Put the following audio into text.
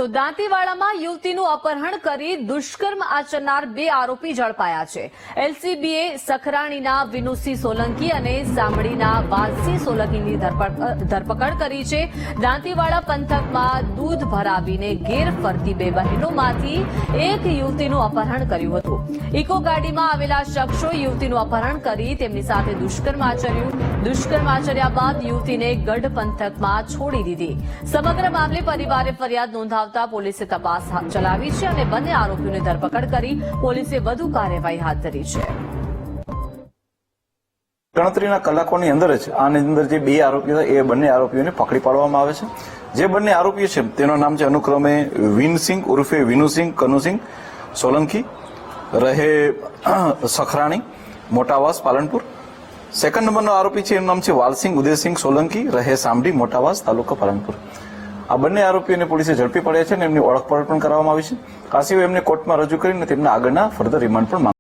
તો દાંતીવાડામાં યુવતીનું અપહરણ કરી દુષ્કર્મ આચરનાર 2 આરોપી ઝડપાયા છે. એલસીબીએ સખરાણીના વિનુસિંહ સોલંકી અને સામડીના વાલસિંહ સોલંકીની ધરપકડ કરી છે. દાંતીવાડા પંથકમાં દૂધ ભરાવીને ઘેર ફરતી 2 બહેનોમાંથી એક યુવતીનું અપહરણ કર્યું હતું. ઇકો ગાડીમાં આવેલા શખ્સોએ યુવતીનું અપહરણ કરી તેમની સાથે દુષ્કર્મ આચર્યું. દુષ્કર્મ આચર્યા બાદ યુવતીને ગઢ પંથકમાં છોડી દીધી. સમગ્ર મામલે પરિવારે ફરિયાદ નોંધાવતા પોલીસે તપાસ ચલાવી છે અને બંને આરોપીઓની ધરપકડ કરી પોલીસે વધુ કાર્યવાહી હાથ ધરી છે. ગણતરીના કલાકોની અંદર જ આની અંદર જે 2 આરોપીઓ હતા એ બંને આરોપીઓને પકડી પાડવામાં આવે છે. જે બંને આરોપીઓ છે તેનું નામ છે અનુક્રમે વિનસિંહ ઉર્ફે વિનુસિંહ કનુસિંહ સોલંકી, રહે સખરાણી, મોટાવાસ, પાલનપુર. સેકન્ડ નંબરનો આરોપી છે એનું નામ છે વાલસિંહ ઉદયસિંહ સોલંકી, રહે સામડી, મોટાવાસ, તાલુકા પાલનપુર. આ બંને આરોપીઓને પોલીસે ઝડપી પડ્યા છે અને એમની ઓળખપણ પણ કરવામાં આવી છે. આ સિવાય એમને કોર્ટમાં રજૂ કરીને તેમના આગળના ફર્ધર રિમાન્ડ પણ